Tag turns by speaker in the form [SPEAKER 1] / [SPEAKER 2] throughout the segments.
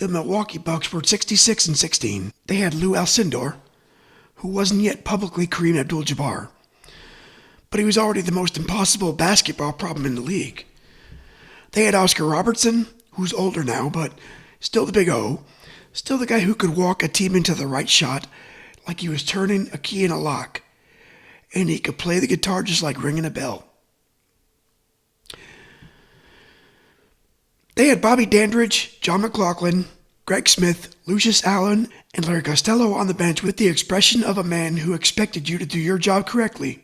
[SPEAKER 1] The Milwaukee Bucks were 66-16. They had Lou Alcindor, who wasn't yet publicly Kareem Abdul-Jabbar, but he was already the most impossible basketball problem in the league. They had Oscar Robertson, who's older now, but still the big O, still the guy who could walk a team into the right shot like he was turning a key in a lock, and he could play the guitar just like ringing a bell. They had Bobby Dandridge, John McLaughlin, Greg Smith, Lucius Allen, and Larry Costello on the bench with the expression of a man who expected you to do your job correctly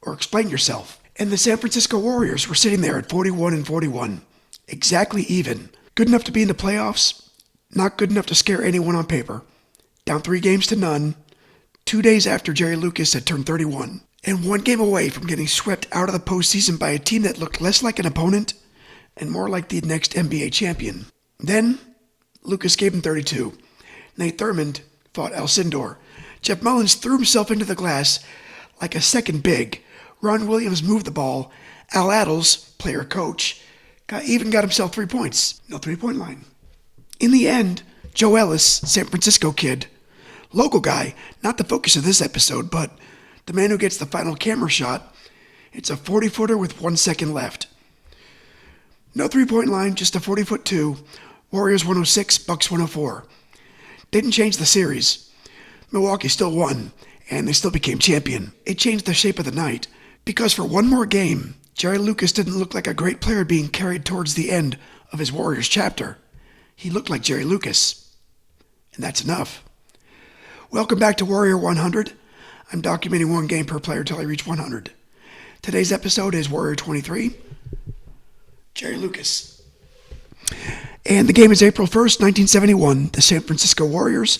[SPEAKER 1] or explain yourself. And the San Francisco Warriors were sitting there at 41-41, exactly even. Good enough to be in the playoffs, not good enough to scare anyone on paper. Down 3-0, 2 days after Jerry Lucas had turned 31, and 1 game away from getting swept out of the postseason by a team that looked less like an opponent and more like the next NBA champion. Then, Lucas gave him 32. Nate Thurmond fought Alcindor. Jeff Mullins threw himself into the glass like a second big. Ron Williams moved the ball. Al Attles, player-coach, got himself 3 points. No three-point line. In the end, Joe Ellis, San Francisco kid, local guy, not the focus of this episode, but the man who gets the final camera shot, it's a 40-footer with 1 second left. No three-point line, just a 40-foot two. Warriors 106, Bucks 104. Didn't change the series. Milwaukee still won, and they still became champion. It changed the shape of the night, because for one more game, Jerry Lucas didn't look like a great player being carried towards the end of his Warriors chapter. He looked like Jerry Lucas. And that's enough. Welcome back to Warrior 100. I'm documenting 1 game per player till I reach 100. Today's episode is Warrior 23. Jerry Lucas. And the game is April 1st, 1971. The San Francisco Warriors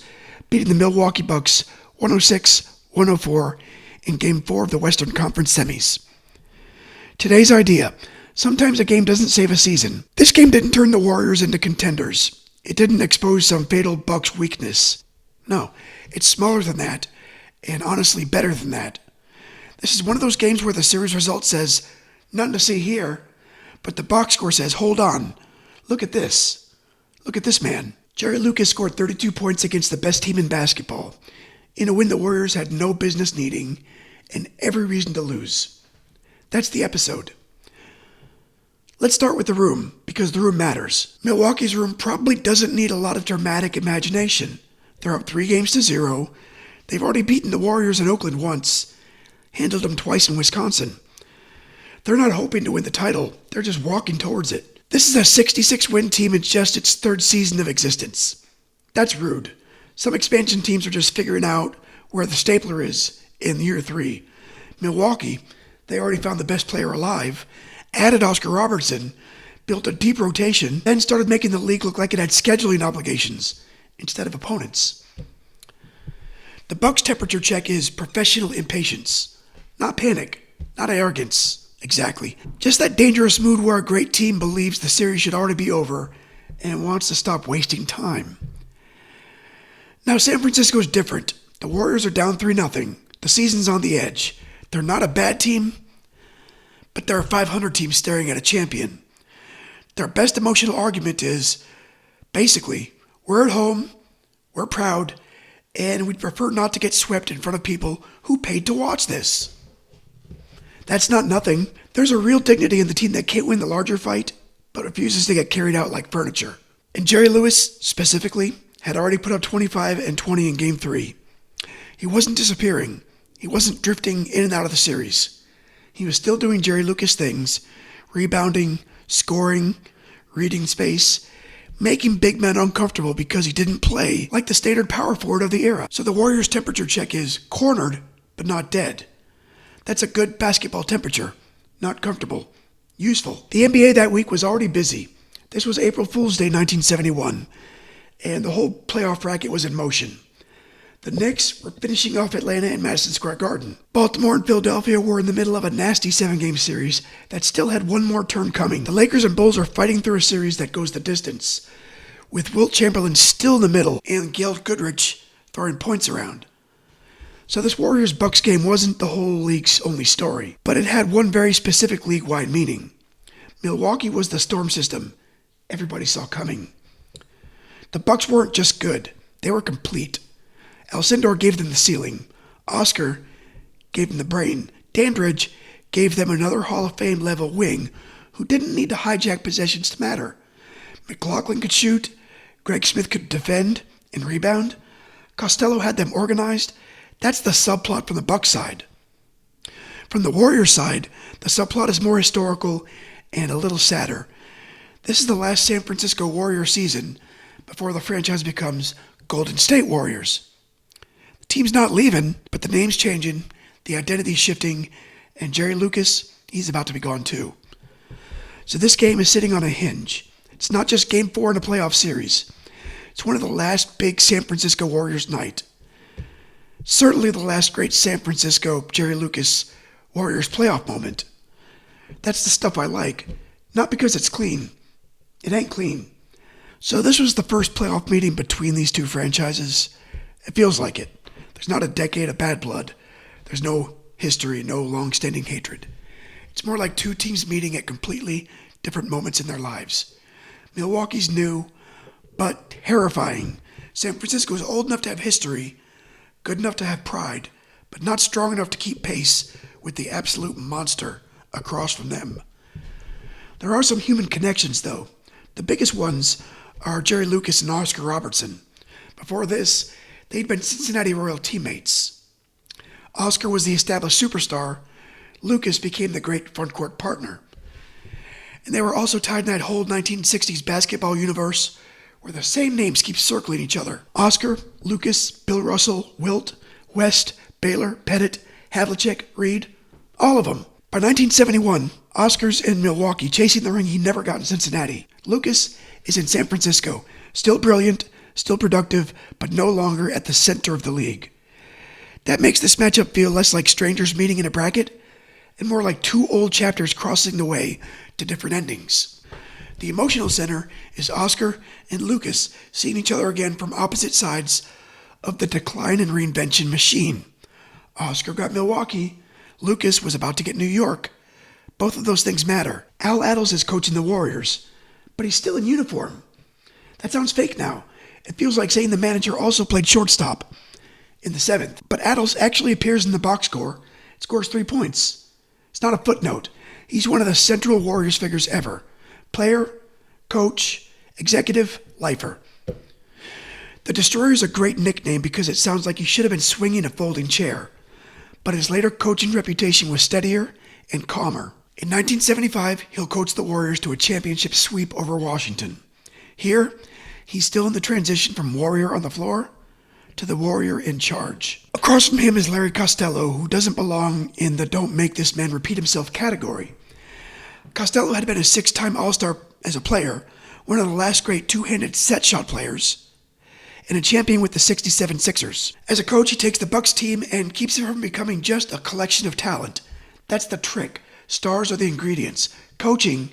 [SPEAKER 1] beating the Milwaukee Bucks 106-104 in Game 4 of the Western Conference Semis. Today's idea. Sometimes a game doesn't save a season. This game didn't turn the Warriors into contenders. It didn't expose some fatal Bucks weakness. No, it's smaller than that, and honestly better than that. This is one of those games where the series result says, nothing to see here, but the box score says, hold on, look at this. Look at this man. Jerry Lucas scored 32 points against the best team in basketball, in a win the Warriors had no business needing, and every reason to lose. That's the episode. Let's start with the room, because the room matters. Milwaukee's room probably doesn't need a lot of dramatic imagination. They're up 3-0. They've already beaten the Warriors in Oakland once, handled them twice in Wisconsin. They're not hoping to win the title, they're just walking towards it. This is a 66-win team in just its 3rd season of existence. That's rude. Some expansion teams are just figuring out where the stapler is in year 3. Milwaukee, they already found the best player alive, added Oscar Robertson, built a deep rotation, then started making the league look like it had scheduling obligations instead of opponents. The Bucks' temperature check is professional impatience, not panic, not arrogance. Exactly. Just that dangerous mood where a great team believes the series should already be over and wants to stop wasting time. Now, San Francisco's different. The Warriors are down 3-0. The season's on the edge. They're not a bad team, but they're a 500 team staring at a champion. Their best emotional argument is, basically, we're at home, we're proud, and we'd prefer not to get swept in front of people who paid to watch this. That's not nothing. There's a real dignity in the team that can't win the larger fight, but refuses to get carried out like furniture. And Jerry Lewis, specifically, had already put up 25 and 20 in Game 3. He wasn't disappearing. He wasn't drifting in and out of the series. He was still doing Jerry Lucas things, rebounding, scoring, reading space, making big men uncomfortable because he didn't play like the standard power forward of the era. So the Warriors' temperature check is cornered, but not dead. That's a good basketball temperature. Not comfortable. Useful. The NBA that week was already busy. This was April Fool's Day 1971, and the whole playoff bracket was in motion. The Knicks were finishing off Atlanta in Madison Square Garden. Baltimore and Philadelphia were in the middle of a nasty 7-game series that still had one more turn coming. The Lakers and Bulls are fighting through a series that goes the distance, with Wilt Chamberlain still in the middle and Gail Goodrich throwing points around. So this Warriors-Bucks game wasn't the whole league's only story, but it had one very specific league-wide meaning. Milwaukee was the storm system everybody saw coming. The Bucks weren't just good, they were complete. Alcindor gave them the ceiling. Oscar gave them the brain. Dandridge gave them another Hall of Fame level wing who didn't need to hijack possessions to matter. McLaughlin could shoot, Greg Smith could defend and rebound. Costello had them organized. That's the subplot from the Bucks side. From the Warriors side, the subplot is more historical and a little sadder. This is the last San Francisco Warrior season before the franchise becomes Golden State Warriors. The team's not leaving, but the name's changing, the identity's shifting, and Jerry Lucas, he's about to be gone too. So this game is sitting on a hinge. It's not just Game 4 in a playoff series. It's one of the last big San Francisco Warriors night. Certainly the last great San Francisco Jerry Lucas Warriors playoff moment. That's the stuff I like. Not because it's clean. It ain't clean. So this was the first playoff meeting between these two franchises. It feels like it. There's not a decade of bad blood. There's no history, no long-standing hatred. It's more like two teams meeting at completely different moments in their lives. Milwaukee's new, but terrifying. San Francisco is old enough to have history, good enough to have pride, but not strong enough to keep pace with the absolute monster across from them. There are some human connections, though. The biggest ones are Jerry Lucas and Oscar Robertson. Before this, they'd been Cincinnati Royal teammates. Oscar was the established superstar. Lucas became the great frontcourt partner. And they were also tied in that whole 1960s basketball universe where the same names keep circling each other. Oscar, Lucas, Bill Russell, Wilt, West, Baylor, Pettit, Havlicek, Reed, all of them. By 1971, Oscar's in Milwaukee chasing the ring he never got in Cincinnati. Lucas is in San Francisco, still brilliant, still productive, but no longer at the center of the league. That makes this matchup feel less like strangers meeting in a bracket and more like two old chapters crossing the way to different endings. The emotional center is Oscar and Lucas seeing each other again from opposite sides of the decline and reinvention machine. Oscar got Milwaukee. Lucas was about to get New York. Both of those things matter. Al Attles is coaching the Warriors, but he's still in uniform. That sounds fake now. It feels like saying the manager also played shortstop in the 7th. But Attles actually appears in the box score, scores 3 points. It's not a footnote. He's one of the central Warriors figures ever. Player, coach, executive, lifer. The Destroyer is a great nickname because it sounds like he should have been swinging a folding chair. But his later coaching reputation was steadier and calmer. In 1975, he'll coach the Warriors to a championship sweep over Washington. Here, he's still in the transition from Warrior on the floor to the Warrior in charge. Across from him is Larry Costello, who doesn't belong in the don't make this man repeat himself category. Costello had been a 6-time All-Star as a player, one of the last great two-handed set shot players, and a champion with the 67 Sixers. As a coach, he takes the Bucks team and keeps it from becoming just a collection of talent. That's the trick. Stars are the ingredients. Coaching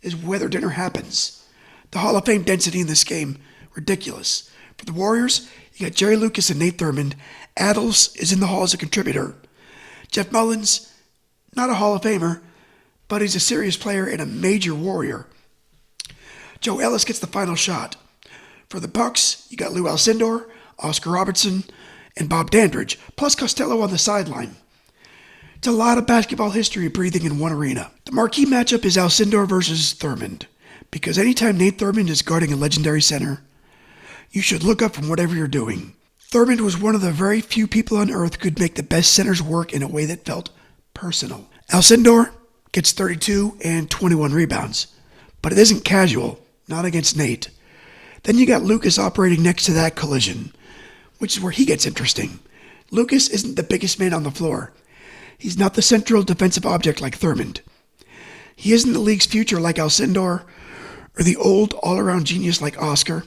[SPEAKER 1] is whether dinner happens. The Hall of Fame density in this game, ridiculous. For the Warriors, you got Jerry Lucas and Nate Thurmond. Attles is in the Hall as a contributor. Jeff Mullins, not a Hall of Famer, but he's a serious player and a major Warrior. Joe Ellis gets the final shot. For the Bucks, you got Lou Alcindor, Oscar Robertson, and Bob Dandridge, plus Costello on the sideline. It's a lot of basketball history breathing in one arena. The marquee matchup is Alcindor versus Thurmond, because anytime Nate Thurmond is guarding a legendary center, you should look up from whatever you're doing. Thurmond was one of the very few people on earth who could make the best centers work in a way that felt personal. Alcindor gets 32 and 21 rebounds, but it isn't casual, not against Nate. Then you got Lucas operating next to that collision, which is where he gets interesting. Lucas isn't the biggest man on the floor. He's not the central defensive object like Thurmond. He isn't the league's future like Alcindor or the old all-around genius like Oscar,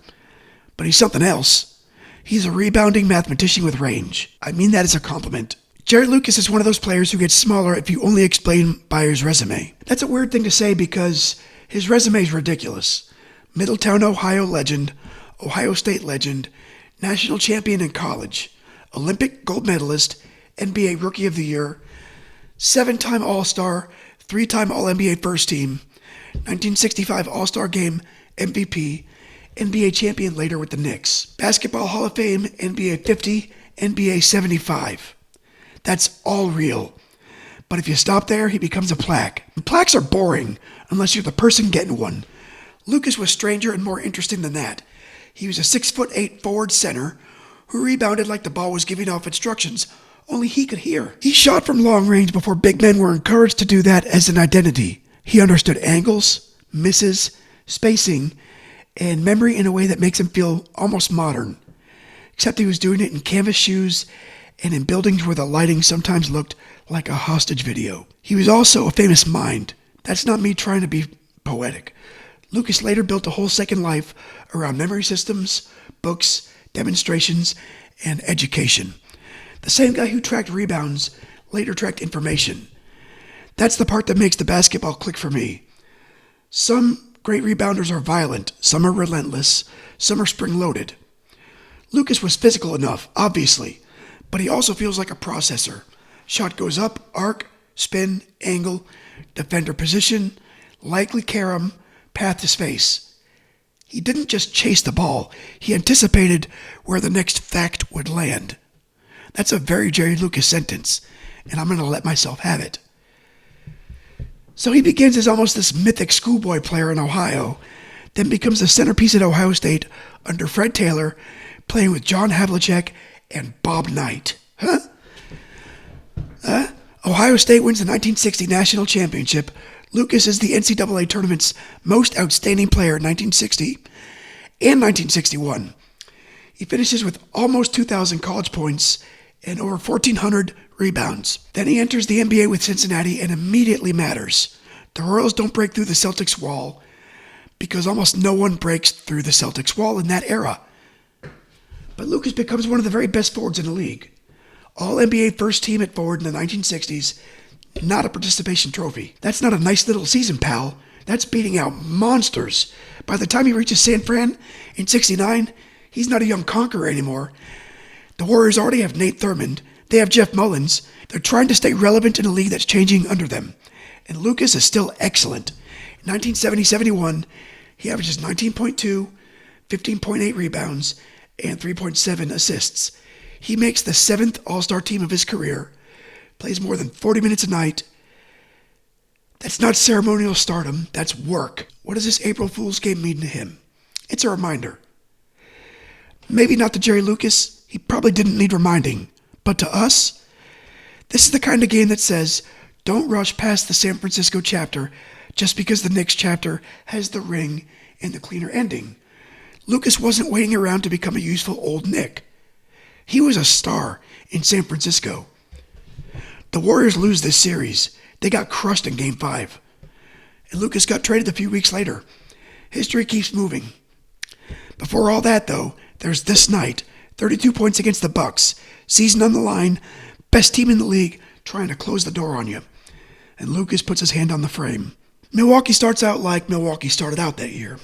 [SPEAKER 1] but he's something else. He's a rebounding mathematician with range. I mean that as a compliment. Jerry Lucas is one of those players who gets smaller if you only explain by his resume. That's a weird thing to say because his resume is ridiculous. Middletown, Ohio legend, Ohio State legend, national champion in college, Olympic gold medalist, NBA Rookie of the Year, 7-time All-Star, 3-time All-NBA First Team, 1965 All-Star Game MVP, NBA champion later with the Knicks. Basketball Hall of Fame, NBA 50, NBA 75. That's all real. But if you stop there, he becomes a plaque. And plaques are boring, unless you're the person getting one. Lucas was stranger and more interesting than that. He was a 6'8" forward center who rebounded like the ball was giving off instructions, only he could hear. He shot from long range before big men were encouraged to do that as an identity. He understood angles, misses, spacing, and memory in a way that makes him feel almost modern. Except he was doing it in canvas shoes and in buildings where the lighting sometimes looked like a hostage video. He was also a famous mind. That's not me trying to be poetic. Lucas later built a whole second life around memory systems, books, demonstrations, and education. The same guy who tracked rebounds later tracked information. That's the part that makes the basketball click for me. Some great rebounders are violent, some are relentless, some are spring-loaded. Lucas was physical enough, obviously, but he also feels like a processor. Shot goes up, arc, spin, angle, defender position, likely carom, path to space. He didn't just chase the ball, he anticipated where the next fact would land. That's a very Jerry Lucas sentence, and I'm going to let myself have it. So he begins as almost this mythic schoolboy player in Ohio, then becomes the centerpiece at Ohio State under Fred Taylor, playing with John Havlicek and Bob Knight. Ohio State wins the 1960 national championship. Lucas is the NCAA tournament's most outstanding player in 1960 and 1961. He finishes with almost 2,000 college points and over 1,400 rebounds. Then he enters the NBA with Cincinnati and immediately matters. The Royals don't break through the Celtics wall because almost no one breaks through the Celtics wall in that era. But Lucas becomes one of the very best forwards in the league. All-NBA first team at forward in the 1960s, not a participation trophy. That's not a nice little season, pal. That's beating out monsters. By the time he reaches San Fran in 69, he's not a young conqueror anymore. The Warriors already have Nate Thurmond. They have Jeff Mullins. They're trying to stay relevant in a league that's changing under them. And Lucas is still excellent. In 1970-71, he averages 19.2, 15.8 rebounds, and 3.7 assists. He makes the 7th All-Star team of his career, plays more than 40 minutes a night. That's not ceremonial stardom, that's work. What does this April Fool's game mean to him? It's a reminder. Maybe not to Jerry Lucas, he probably didn't need reminding. But to us, this is the kind of game that says, don't rush past the San Francisco chapter just because the Knicks chapter has the ring and the cleaner ending. Lucas wasn't waiting around to become a useful old Knick. He was a star in San Francisco. The Warriors lose this series. They got crushed in Game 5. And Lucas got traded a few weeks later. History keeps moving. Before all that, though, there's this night. 32 points against the Bucks. Season on the line. Best team in the league trying to close the door on you. And Lucas puts his hand on the frame. Milwaukee starts out like Milwaukee started out that year.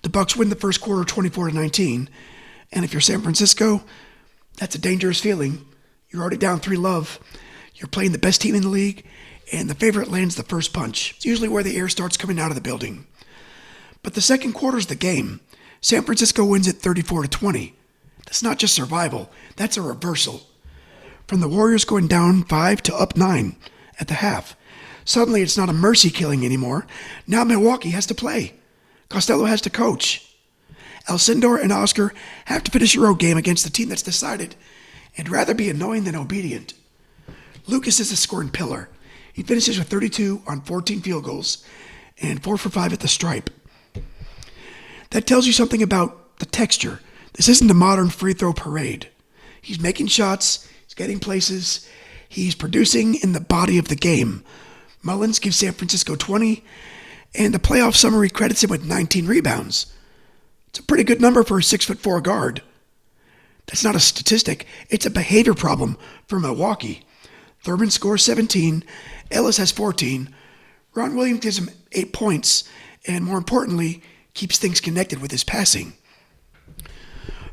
[SPEAKER 1] The Bucks win the first quarter 24-19. And if you're San Francisco, that's a dangerous feeling. You're already down 3-0. You're playing the best team in the league, and the favorite lands the first punch. It's usually where the air starts coming out of the building. But the second quarter's the game. San Francisco wins it 34-20. That's not just survival. That's a reversal. From the Warriors going down 5 to up 9 at the half. Suddenly it's not a mercy killing anymore. Now Milwaukee has to play. Costello has to coach. Alcindor and Oscar have to finish a road game against the team that's decided and rather be annoying than obedient. Lucas is a scoring pillar. He finishes with 32 on 14 field goals and 4 for 5 at the stripe. That tells you something about the texture. This isn't a modern free throw parade. He's making shots, he's getting places, he's producing in the body of the game. Mullins gives San Francisco 20, and the playoff summary credits him with 19 rebounds. It's a pretty good number for a 6'4" guard. That's not a statistic, it's a behavior problem for Milwaukee. Thurman scores 17, Ellis has 14, Ron Williams gives him 8 points, and more importantly, keeps things connected with his passing.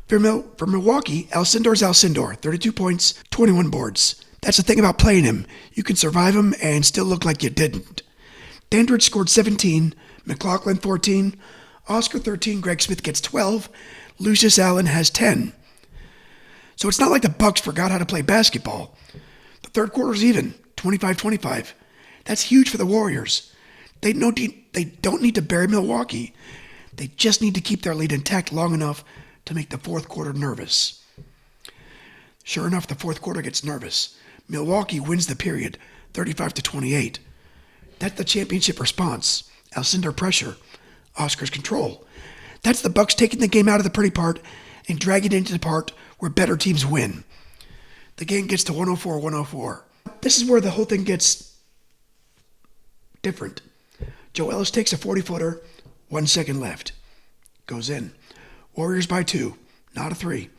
[SPEAKER 1] For Milwaukee, Alcindor's Alcindor, 32 points, 21 boards. That's the thing about playing him. You can survive him and still look like you didn't. Dandridge scored 17, McLaughlin 14, Oscar 13, Greg Smith gets 12, Lucius Allen has 10. So it's not like the Bucks forgot how to play basketball. The third quarter's even, 25-25. That's huge for the Warriors. They don't need to bury Milwaukee. They just need to keep their lead intact long enough to make the fourth quarter nervous. Sure enough, the fourth quarter gets nervous. Milwaukee wins the period, 35-28. That's the championship response. Alcindor pressure. Oscar's control. That's the Bucks taking the game out of the pretty part and dragging it into the part where better teams win. The game gets to 104-104. This is where the whole thing gets different. Joe Ellis takes a 40-footer, 1 second left. Goes in. Warriors by 2, not a 3.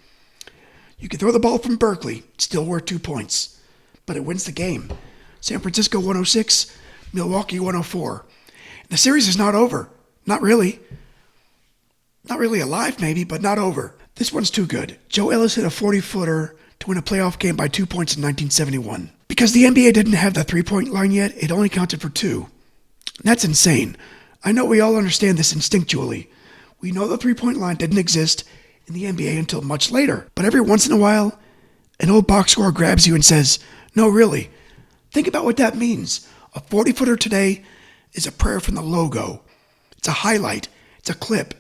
[SPEAKER 1] You can throw the ball from Berkeley, it's still worth 2 points. But it wins the game. San Francisco 106, Milwaukee 104. The series is not over. Not really. Not really alive maybe, but not over. This one's too good. Joe Ellis hit a 40-footer to win a playoff game by 2 points in 1971. Because the NBA didn't have the three-point line yet, it only counted for 2. That's insane. I know we all understand this instinctually. We know the three-point line didn't exist in the NBA until much later. But every once in a while, an old box score grabs you and says, no, really, think about what that means. A 40-footer today is a prayer from the logo. It's a highlight. It's a clip.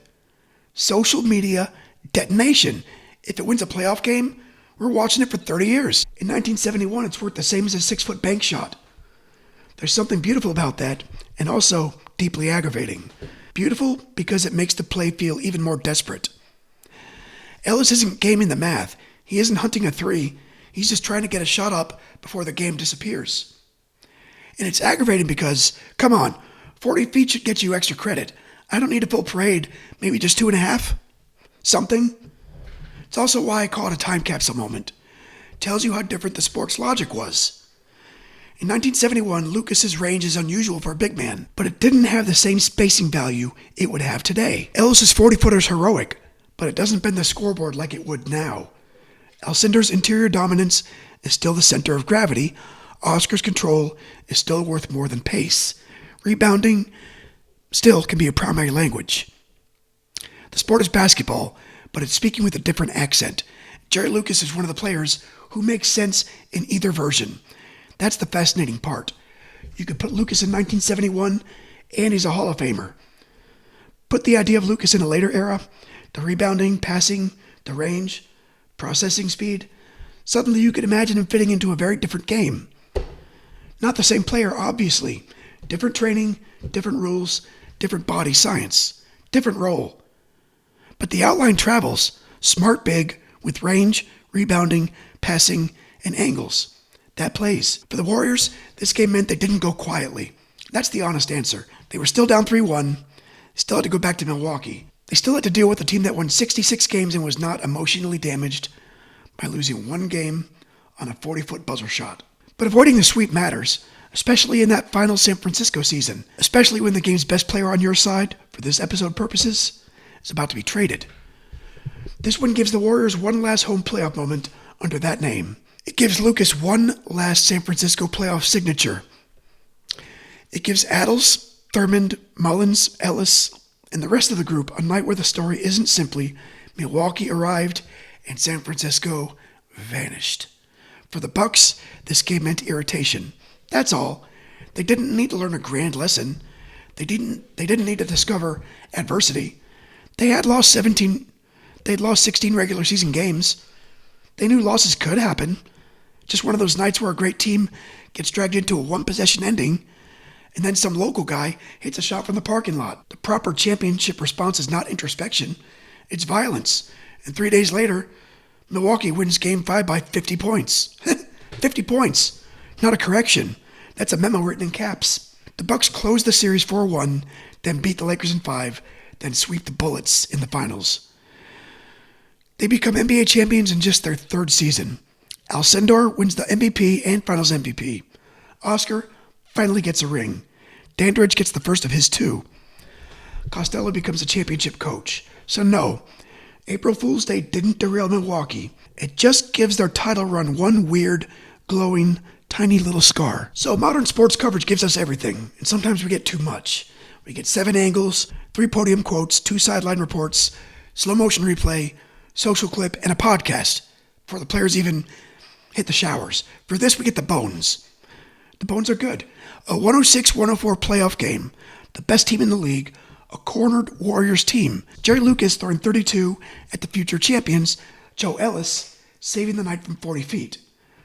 [SPEAKER 1] Social media detonation. If it wins a playoff game, we're watching it for 30 years. In 1971, it's worth the same as a 6-foot bank shot. There's something beautiful about that, and also deeply aggravating. Beautiful because it makes the play feel even more desperate. Ellis isn't gaming the math. He isn't hunting a 3. He's just trying to get a shot up before the game disappears. And it's aggravating because, come on, 40 feet should get you extra credit. I don't need a full parade, maybe just 2.5. Something. It's also why I call it a time capsule moment. It tells you how different the sport's logic was. In 1971, Lucas's range is unusual for a big man, but it didn't have the same spacing value it would have today. Ellis's 40-footer is heroic, but it doesn't bend the scoreboard like it would now. Alcindor's interior dominance is still the center of gravity. Oscar's control is still worth more than pace. Rebounding still can be a primary language. The sport is basketball, but it's speaking with a different accent. Jerry Lucas is one of the players who makes sense in either version. That's the fascinating part. You could put Lucas in 1971, and he's a Hall of Famer. Put the idea of Lucas in a later era, the rebounding, passing, the range, processing speed, suddenly you could imagine him fitting into a very different game. Not the same player, obviously. Different training, different rules, different body science, different role. But the outline travels, smart big, with range, rebounding, passing, and angles. That plays. For the Warriors, this game meant they didn't go quietly. That's the honest answer. They were still down 3-1, still had to go back to Milwaukee. They still had to deal with a team that won 66 games and was not emotionally damaged by losing one game on a 40-foot buzzer shot. But avoiding the sweep matters, especially in that final San Francisco season, especially when the game's best player on your side, for this episode purposes, is about to be traded. This one gives the Warriors one last home playoff moment under that name. It gives Lucas one last San Francisco playoff signature. It gives Adles, Thurmond, Mullins, Ellis, and the rest of the group a night where the story isn't simply Milwaukee arrived and San Francisco vanished. For the Bucks, this game meant irritation. That's all. They didn't need to learn a grand lesson. They didn't need to discover adversity. They'd lost 16 regular season games. They knew losses could happen. Just one of those nights where a great team gets dragged into a one-possession ending, and then some local guy hits a shot from the parking lot. The proper championship response is not introspection. It's violence. And 3 days later, Milwaukee wins Game 5 by 50 points. 50 points. Not a correction. That's a memo written in caps. The Bucks close the series 4-1, then beat the Lakers in 5, then sweep the Bullets in the finals. They become NBA champions in just their third season. Alcindor wins the MVP and Finals MVP. Oscar finally gets a ring. Dandridge gets the first of his 2. Costello becomes a championship coach. So no, April Fool's Day didn't derail Milwaukee. It just gives their title run one weird, glowing, tiny little scar. So modern sports coverage gives us everything, and sometimes we get too much. We get 7 angles, 3 podium quotes, 2 sideline reports, slow motion replay, social clip, and a podcast before the players even hit the showers. For this, we get the bones. The bones are good. A 106-104 playoff game. The best team in the league. A cornered Warriors team. Jerry Lucas throwing 32 at the future champions. Joe Ellis saving the night from 40 feet.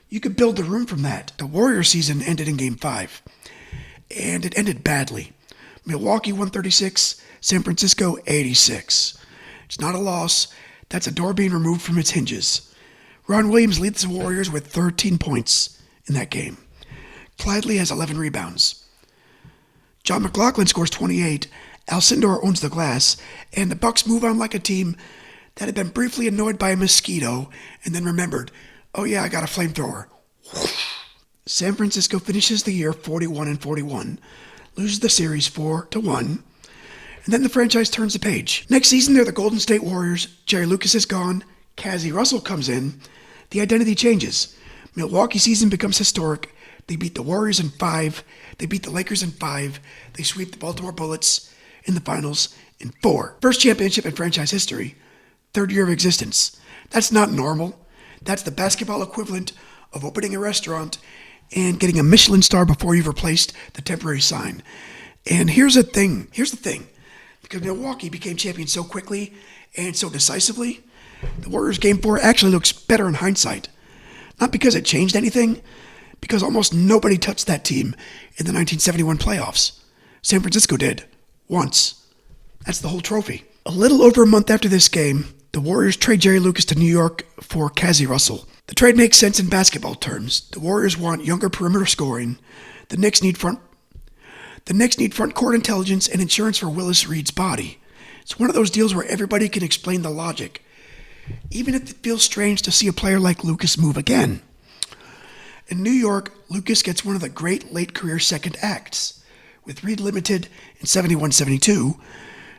[SPEAKER 1] You could build the room from that. The Warriors season ended in Game 5. And it ended badly. Milwaukee 136, San Francisco 86. It's not a loss. That's a door being removed from its hinges. Ron Williams leads the Warriors with 13 points in that game. Clyde Lee has 11 rebounds. John McLaughlin scores 28. Alcindor owns the glass. And the Bucks move on like a team that had been briefly annoyed by a mosquito and then remembered, oh yeah, I got a flamethrower. San Francisco finishes the year 41-41, loses the series 4-1, and then the franchise turns the page. Next season, they're the Golden State Warriors. Jerry Lucas is gone. Cassie Russell comes in. The identity changes. Milwaukee season becomes historic. They beat the Warriors in 5. They beat the Lakers in 5. They sweep the Baltimore Bullets in the finals in 4. First championship in franchise history. 3rd year of existence. That's not normal. That's the basketball equivalent of opening a restaurant and getting a Michelin star before you've replaced the temporary sign. And here's the thing. Because Milwaukee became champion so quickly and so decisively, the Warriors Game 4 actually looks better in hindsight. Not because it changed anything, because almost nobody touched that team in the 1971 playoffs. San Francisco did. Once. That's the whole trophy. A little over a month after this game, the Warriors trade Jerry Lucas to New York for Cassie Russell. The trade makes sense in basketball terms. The Warriors want younger perimeter scoring. The Knicks need front court intelligence and insurance for Willis Reed's body. It's one of those deals where everybody can explain the logic, even if it feels strange to see a player like Lucas move again. In New York, Lucas gets one of the great late career second acts. With Reed limited in 71-72,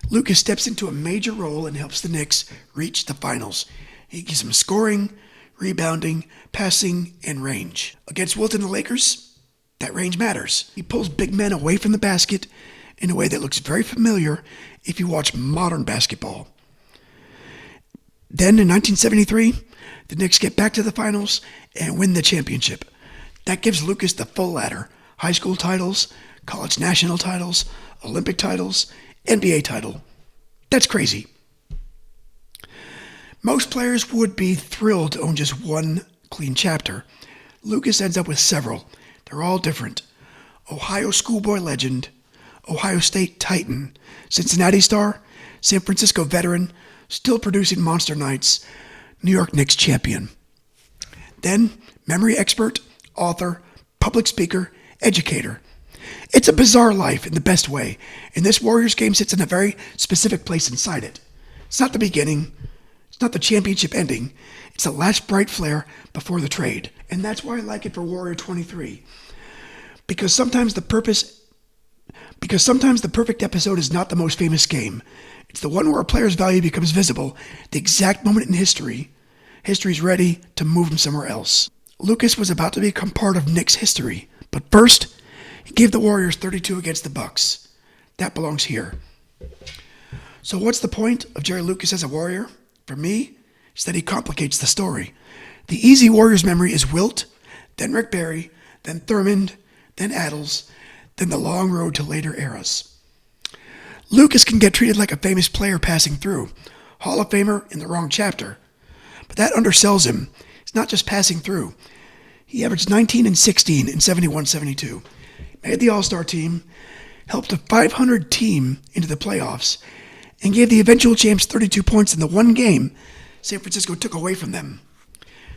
[SPEAKER 1] Lucas steps into a major role and helps the Knicks reach the finals. He gives them scoring, rebounding, passing, and range. Against Wilt and the Lakers, that range matters. He pulls big men away from the basket in a way that looks very familiar if you watch modern basketball. Then in 1973, the Knicks get back to the finals and win the championship. That gives Lucas the full ladder. High school titles, college national titles, Olympic titles, NBA title. That's crazy. Most players would be thrilled to own just one clean chapter. Lucas ends up with several. They're all different. Ohio schoolboy legend, Ohio State Titan, Cincinnati star, San Francisco veteran, still producing monster nights, New York Knicks champion. Then, memory expert, author, public speaker, educator. It's a bizarre life in the best way, and this Warriors game sits in a very specific place inside it. It's not the beginning. It's not the championship ending. It's the last bright flare before the trade. And that's why I like it for Warrior 23. Because sometimes the perfect episode is not the most famous game. It's the one where a player's value becomes visible, the exact moment in history. History's ready to move him somewhere else. Lucas was about to become part of Knicks history, but first, he gave the Warriors 32 against the Bucks. That belongs here. So what's the point of Jerry Lucas as a Warrior? For me, it's that he complicates the story. The easy Warriors memory is Wilt, then Rick Barry, then Thurmond, then Adles, then the long road to later eras. Lucas can get treated like a famous player passing through, Hall of Famer in the wrong chapter. But that undersells him. He's not just passing through. He averaged 19 and 16 in 71-72. Made the All-Star team, helped a 500 team into the playoffs, and gave the eventual champs 32 points in the one game San Francisco took away from them.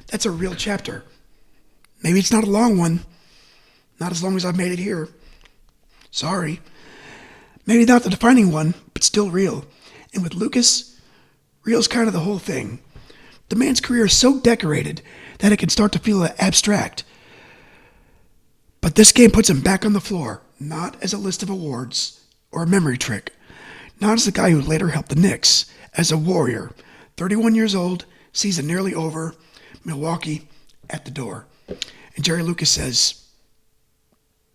[SPEAKER 1] That's a real chapter. Maybe it's not a long one. Not as long as I've made it here. Sorry. Maybe not the defining one, but still real. And with Lucas, real's kind of the whole thing. The man's career is so decorated that it can start to feel abstract. But this game puts him back on the floor, not as a list of awards or a memory trick, not as the guy who later helped the Knicks, as a Warrior, 31 years old, season nearly over, Milwaukee at the door. And Jerry Lucas says,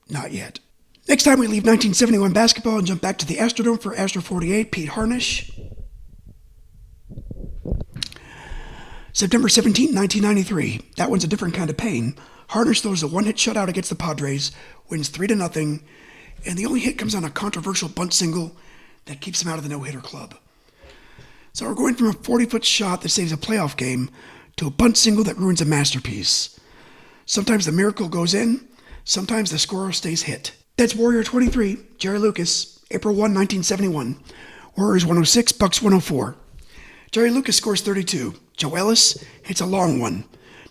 [SPEAKER 1] not yet. Next time we leave 1971 basketball and jump back to the Astrodome for Astro 48, Pete Harnish. September 17, 1993. That one's a different kind of pain. Harnish throws a one-hit shutout against the Padres, wins 3-0, and the only hit comes on a controversial bunt single that keeps him out of the no-hitter club. So we're going from a 40-foot shot that saves a playoff game to a bunt single that ruins a masterpiece. Sometimes the miracle goes in, sometimes the scorer stays hit. That's Warrior 23, Jerry Lucas, April 1, 1971. Warriors 106, Bucks 104. Jerry Lucas scores 32. Joe Ellis hits a long one.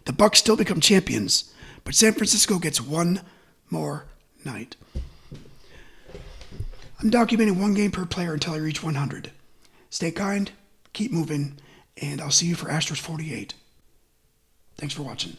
[SPEAKER 1] The Bucks still become champions, but San Francisco gets one more night. I'm documenting one game per player until I reach 100. Stay kind, keep moving, and I'll see you for Astros 48. Thanks for watching.